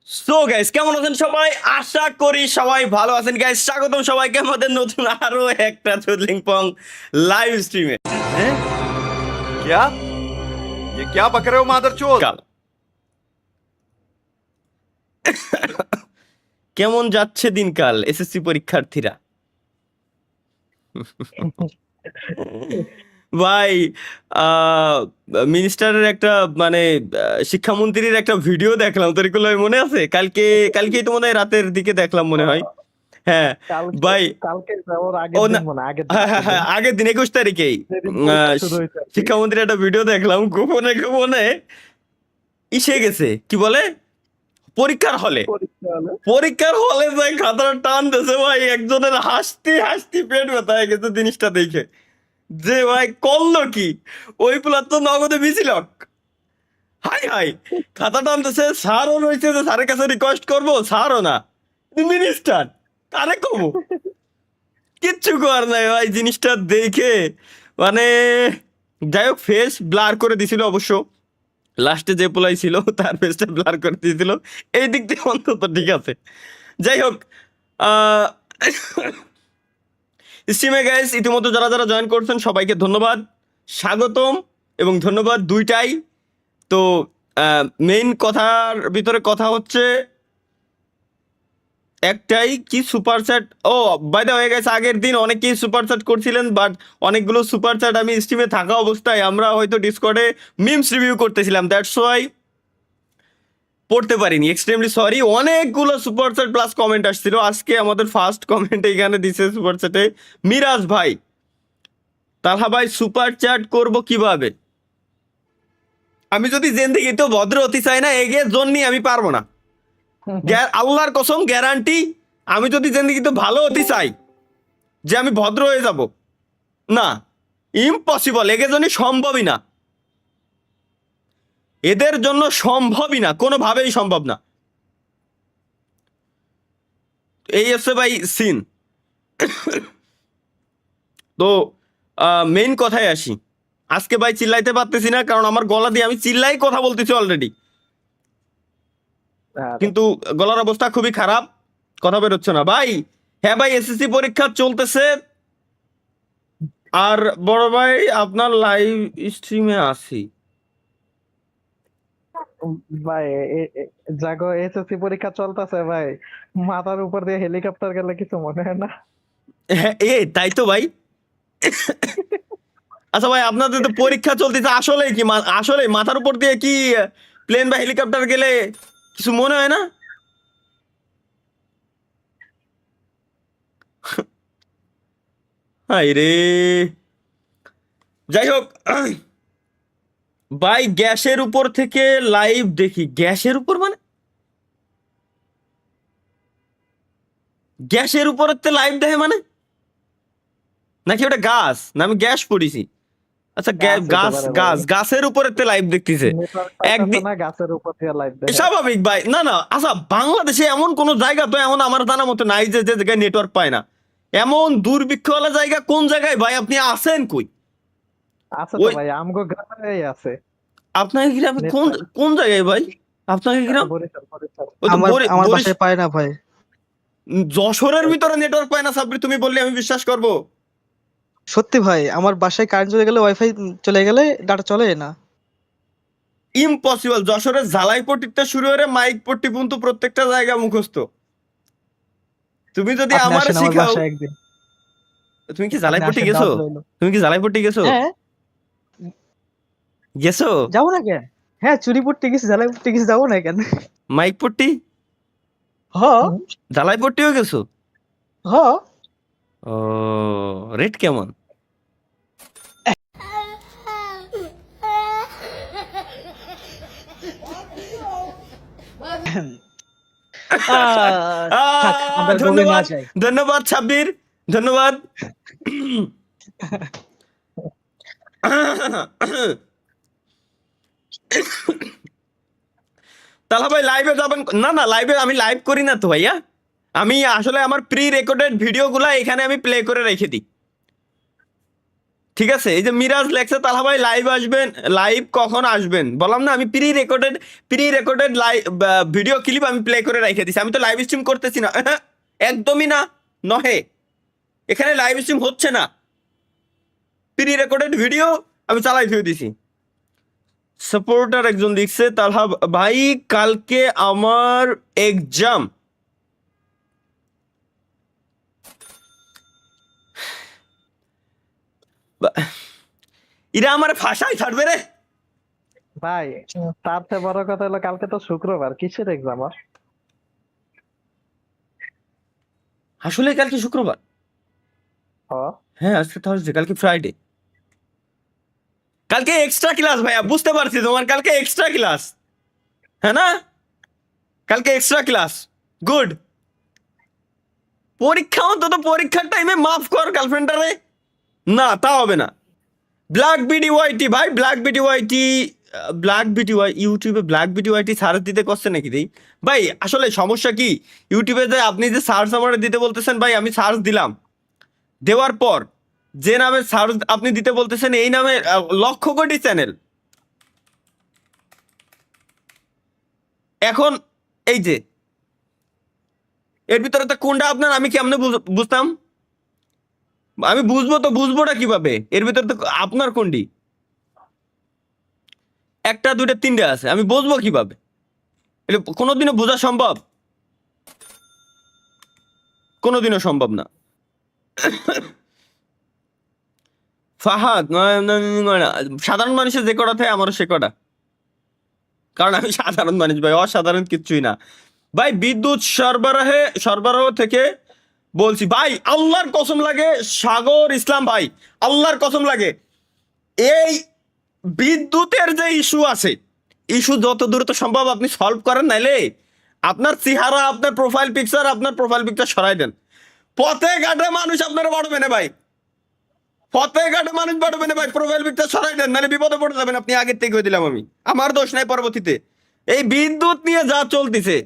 So guys, কেমন আছেন সবাই? আশা করি সবাই ভালো আছেন গাইস। স্বাগতম সবাইকে আমাদের নতুন আরো একটা চুদলিং পং লাইভ স্ট্রিমে। हैं? क्या? ये क्या बक रहे हो मादरचोद? কাল কেমন যাচ্ছে দিনকাল এসএসসি পরীক্ষার্থীরা? ভাই, মিনিস্টারের একটা মানে শিক্ষামন্ত্রীর একটা ভিডিও দেখলাম, তোর এগুলো মনে আছে? কালকেই তো মনে হয় রাতের দিকে দেখলাম মনে হয়। হ্যাঁ কালকে ভাই। কালকে ওর ও আগের না, দিন মনে হয়, আগের দিন হ্যাঁ হ্যাঁ হ্যাঁ, আগের দিন 21 তারিখেই যেদিন পরীক্ষা শুরু হয়েছে আর কি। শিক্ষামন্ত্রী একটা ভিডিও দেখলাম, গোপনে গোপনে ইসে গেছে, কি বলে, পরীক্ষার হলে পরীক্ষা হলে পরীক্ষার হলে যাই খাতাটা টান দিয়েছে ভাই, একজনের হাসতে হাসতে পেট ব্যথা হয়ে গেছে জিনিসটা দেখে। যে ভাই করলো কি, ওই প্লার তো নগদে মিছিল। হাই হাই, খাতা টানতেছে, স্যারও রয়েছে, যে স্যারের কাছে রিকোয়েস্ট করবো, স্যারও না, মিনিস্টার কারে কবো, কিচ্ছু করার নাই ভাই। জিনিসটা দেখে মানে, যাই হোক, ফেস ব্লার করে দিছিল অবশ্য, লাস্টে যে পোলাই ছিল তার ফেসটা ব্লার করে দিয়েছিল, এই দিক দিয়ে অন্তত ঠিক আছে। যাই হোক, স্ট্রিমে গাইস ইতিমধ্যে যারা যারা জয়েন করছেন সবাইকে ধন্যবাদ, স্বাগতম এবং ধন্যবাদ দুইটাই। তো মেইন কথার ভিতরে কথা হচ্ছে একটাই, কি সুপার চ্যাট, ও বাই দ্য হয়ে গেছে, আগের দিন অনেকেই সুপার চ্যাট করছিলেন, বাট অনেকগুলো সুপার চ্যাট আমি স্ট্রিমে থাকা অবস্থায় আমরা হয়তো ডিসকর্ডে মিমস রিভিউ করতেছিলাম, দ্যাটস ওয়াই পড়তে পারিনি, এক্সট্রিমলি সরি। অনেকগুলো সুপার চ্যাট প্লাস কমেন্ট আসছিল। আজকে আমাদের ফার্স্ট কমেন্ট এখানে দিছে সুপার চ্যাটে মিরাজ ভাই, তালহা ভাই সুপার চ্যাট করব কিভাবে? আমি যদি জেন্দিগিতে ভদ্র হতে চাই না, এগিয়ে জন্য আমি পারবো না। আল্লাহর কসম গ্যারান্টি, আমি যদি জিন্দিগিতে ভালো হতে চাই, যে আমি ভদ্র হয়ে যাব, না, ইম্পসিবল, এদের জন্য সম্ভবই না, এদের জন্য সম্ভবই না, কোনোভাবেই সম্ভব না। এই হচ্ছে ভাই সিন। তো মেইন কথায় আসি, আজকে ভাই চিল্লাইতে পারতেছি না, কারণ আমার গলা দিয়ে আমি চিল্লাই কথা বলতেছি অলরেডি, আর কিন্তু গলার অবস্থা খুবই খারাপ, কথা বেরোচ্ছে না ভাই। হ্যাঁ ভাই, এসএসসি পরীক্ষা চলতেছে, আর বড় ভাই আপনার লাইভ স্ট্রিমে আছি। ভাই জাগো এসএসসি পরীক্ষা চলতেছে ভাই, মাথার উপর দিয়ে হেলিকপ্টার গেলে কিছু মনে হয় না। হ্যাঁ, তাই তো ভাই। আচ্ছা ভাই, আপনাদের তো পরীক্ষা চলতেছে, আসলে কি আসলে মাথার উপর দিয়ে কি প্লেন বা হেলিকপ্টার গেলে কিছু মনে হয় না? হাই রে, যাই হোক ভাই, গ্যাসের উপর থেকে লাইভ দেখি, গ্যাসের উপর মানে গ্যাসের উপরের লাইভ দেখে মানে, নাকি ওটা গাছ, না আমি গ্যাস পড়িছি। আচ্ছা, গাছ হতে গাছ পারে ভাই, গাছ গাছের উপরের লাইভ দেখতেছে নেটওয়ার্ক পাইতেছে একদিন। না, গাছের উপর দিয়ে লাইভ দেখে। স্বাভাবিক ভাই, না না, আচ্ছা বাংলাদেশে এমন কোন জায়গা তো এমন আমার জানা মতো নাই যে যে জায়গায় নেটওয়ার্ক পায় না। এমন দুর্ভিক্ষওয়ালা জায়গা কোন জায়গায় ভাই? আপনি আছেন কই? আছে তো ওই ভাই, আমগো গ্রামেই আছে আপনার গ্রামে কোন নেটওয়ার্ক। কোন জায়গায় ভাই? আপনার গ্রাম বরিশাল বরিশাল। ওই তো আমার আমার বাসায় পায় না ভাই। যশোরের ভিতরে নেটওয়ার্ক পায় না সাব্বির, তুমি বললে আমি বিশ্বাস করব? সত্যি ভাই, আমার বাসায় কারেন্ট চলে গেলে, ওয়াইফাই চলে গেলে ডাটা চলে না। ইম্পসিবল। যশোরের ঝালাইপট্টিতে শুরু করে মাইকপট্টি পর্যন্ত প্রত্যেকটা জায়গা মুখস্থ। তুমি যদি আপনি আমার আসেন আমার শিখাও। বাসায় একদিন। তুমি কি আপনি ঝালাইপট্টি আসেন, গেছো? দাওয়াত রইলো। তুমি কি ঝালাইপট্টি গেছো? হ্যাঁ, গেছো? যাবো না কেন? হ্যাঁ, চুরি পড়তে গেছি, ঝালাই পড়তে গেছি, যাবো না কেন? মাইকপট্টি, হ ঝালাইপট্টিও গেছো? হ ও, রেট কেমন? থাক, আমরা গভীর না ধন্যবাদ, যাই। ধন্যবাদ সাব্বির, ধন্যবাদ। তাহলে ভাই লাইভে যাবেন? না না, লাইভে আমি লাইভ করি না তো ভাইয়া। আমি আসলে আমার প্রি রেকর্ডেড ভিডিওগুলো এখানে আমি প্লে করে রেখে দিই, ঠিক আছে, এই যে মিরাজ লেখছে তালহা ভাই লাইভ আসবেন, লাইভ কখন আসবেন? বললাম না আমি pre recorded live video clip আমি প্লে করে রেখে দিছি, আমি তো লাইভ স্ট্রিম করতেছি না, একদমই না, নহে, এখানে লাইভ স্ট্রিম হচ্ছে না, প্রি রেকর্ডেড ভিডিও আমি চালাই ফিরে দিছি। সাপোর্টার একজন লিখছে তালহা ভাই কালকে আমার এক্সাম, এরা আমার ভাষায় ছাড়বে রে। ভাই তার চেয়ে বড় কথা হলো কালকে তো শুক্রবার, কিসের এক্সাম আর? আসলে কালকে শুক্রবার? হ, হ্যাঁ আজকে থার্সডে, কালকে ফ্রাইডে, কালকে এক্সট্রা ক্লাস ভাইয়া, বুঝতে পারছি তোমার কালকে এক্সট্রা ক্লাস, হ্যাঁ না, কালকে এক্সট্রা ক্লাস, গুড। পরীক্ষা অন্তত পরীক্ষার টাইমে মাফ কর গার্লফ্রেন্ডারে, না তা হবে না। ব্ল্যাক বিডি ওয়াইটি ভাই, ব্ল্যাক বিডি ওয়াইটি, ব্ল্যাক বিডি ওয়াই ইউটিউবে ব্ল্যাক বিডি ওয়াইটি সার্চ দিতে করছে নাকি দেই ভাই? আসলে সমস্যা কি ইউটিউবে যে আপনি যে সার্চ আমার দিতে বলতেছেন ভাই, আমি সার্চ দিলাম, দেওয়ার পর যে নামে সার্চ আপনি দিতে বলতেছেন এই নামে লক্ষ কোটি চ্যানেল, এখন এই যে এর ভিতরে তো কোনটা আপনার আমি কেমনে বুঝতাম? আমি বুঝবো তো, বুঝবোটা কিভাবে? এর ভিতরে তো আপনার কোনটি, একটা দুইটা তিনটে আছে, আমি বুঝবো কিভাবে? এটা কোনোদিনও বোঝা সম্ভব? কোনোদিনও সম্ভব না। ফাহাদ সাধারণ মানুষের যে কটা থাকে আমারও সে কটা, কারণ আমি সাধারণ মানুষ ভাই, অসাধারণ কিচ্ছুই না ভাই। বিদ্যুৎ সরবরাহ থেকে বলছি ভাই, আল্লাহর কসম লাগে, সাগর ইসলাম ভাই, আল্লাহর কসম লাগে, এই বিদ্যুতের যে ইস্যু আছে, ইস্যু যত দ্রুত সম্ভব আপনি সলভ করেন, নাইলে আপনার চেহারা, আপনার প্রোফাইল পিকচার সরাই দেন। পথে ঘাটে মানুষ আপনারা বাড়বে না ভাই, পথে ঘাটে মানুষ বাড়বে না ভাই, প্রোফাইল পিকচার সরাই দেন, নাহলে বিপদে পড়ে যাবেন আপনি। আগের থেকে হয়ে দিলাম আমি, আমার দোষ নাই পরবর্তীতে। এই বিদ্যুৎ নিয়ে যা চলতেছে,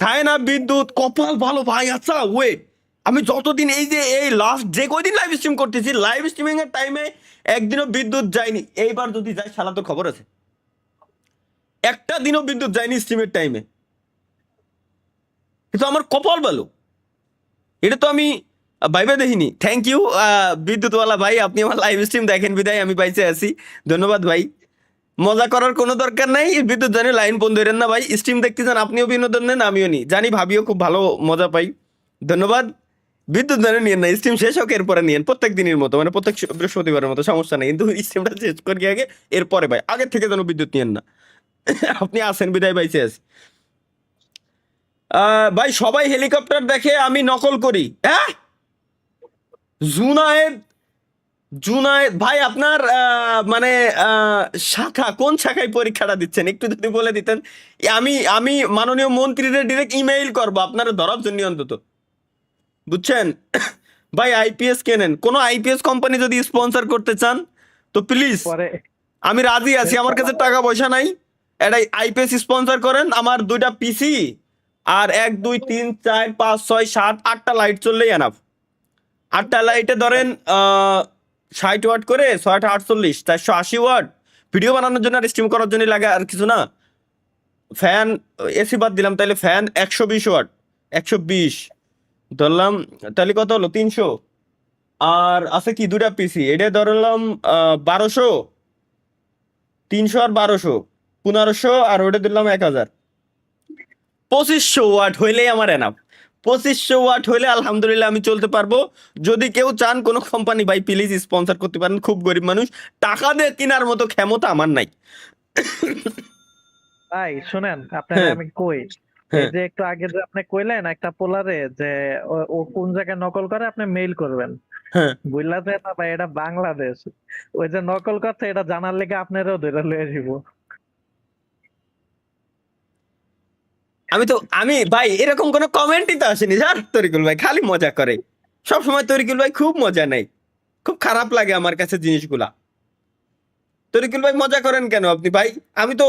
তাই না বিদ্যুৎ, কপাল ভালো ভাই। আচ্ছা ওয়েট, আমি যতদিন এই যে এই লাস্ট যে কয়দিন লাইভ স্ট্রিম করতেছি, লাইভ স্ট্রিমিং এর টাইমে একদিনও বিদ্যুৎ যায়নি। এইবার যদি যায় শালা তো খবর আছে, একটা দিনও বিদ্যুৎ যায়নি স্ট্রিমের টাইমে, কিন্তু আমার কপাল ভালো, এটা তো আমি ভাইবে দেখিনি। থ্যাংক ইউ বিদ্যুৎওয়ালা ভাই, আপনি আমার লাইভ স্ট্রিম দেখেন বিদায় আমি বাইচে আছি, ধন্যবাদ ভাই। মজা করার কোনো দরকার নাই, বিদ্যুৎ জানি লাইন বন্ধ ধরেন না ভাই, স্ট্রিম দেখতে যান, আপনিও বিনোদন নেন আমিও নি, জানি ভাবিও খুব ভালো মজা পাই, ধন্যবাদ। বিদ্যুৎ জানে নিয়েন না, স্ট্রিম শেষ হোক এরপরে নিয়েন, প্রত্যেক দিনের মতো, মানে প্রত্যেক বৃহস্পতিবারের মতো, সমস্যা নেই, কিন্তু স্ট্রিমটা শেষ করি আগে, এরপরে ভাই আগের থেকে যেন বিদ্যুৎ নিয়েন না। আপনি আসেন বিদায় বাইচে আছি। ভাই সবাই হেলিকপ্টার দেখে, আমি নকল করি। হ্যাঁ জুনায়েদ, ভাই আপনার মানে শাখা কোন শাখায় পরীক্ষাটা দিচ্ছেন একটু যদি বলে দিতেন, আমি মাননীয় মন্ত্রীদের ডিরেক্ট ইমেইল করবো আপনারা ধরার জন্য অন্তত, বুঝছেন? ভাই আইপিএস কেনেন, কোনো আইপিএস কোম্পানি যদি স্পন্সর করতে চান তো প্লিজ পরে আমি রাজি আছি, আমার কাছে টাকা পয়সা নাই, এটা আইপিএস স্পন্সর করেন, আমার 2টা পিসি আর 1 2 3 4 5 6 7 8টা লাইট চললেই এনাফ। 8টা লাইটে ধরেন 60 ওয়াট করে, 6 48 480 ওয়াট, ভিডিও বানানোর জন্য আর স্ট্রিম করার জন্য লাগে, আর কিছু না। ফ্যান এসি বাদ দিলাম, তাহলে ফ্যান 120 ওয়াট, 120 ধরলাম, তাহলে কত হলো 300, আর আছে কি 2টা পিসি, এটা ধরলাম 1200, 300 আর 1200 1500, আর ওটা দিলাম 1000, 2500 ওয়াট হইলেই আমার এনাফ। 2500 ওয়াট হইলে আলহামদুলিল্লাহ আমি চলতে পারবো। যদি কেউ চান কোনো কোম্পানি ভাই প্লিজ স্পন্সর করতে পারেন, খুব গরিব মানুষ, টাকা দিয়ে কেনার মতো ক্ষমতা আমার নাই। ভাই শুনেন, আপনার হ্যাঁ। আমি কই, এই যে একটু আগে যে আপনি কইলেন একটা পোলারে যে ও কোন জায়গায় নকল করে, আপনি মেইল করবেন, হ্যাঁ বুঝলা যে না ভাই এটা বাংলাদেশ, ওই যে নকল করছে এটা জানার লেগে আপনারও ধরে লয়ে যাব। আমি ভাই এরকম কোনো কমেন্টই তো আসেনি স্যার, তরিকুল ভাই খালি মজা করে সব সময়, তরিকুল ভাই খুব মজা নেই, খুব খারাপ লাগে আমার কাছে জিনিসগুলা। তরিকুল ভাই মজা করেন কেন আপনি ভাই? আমি তো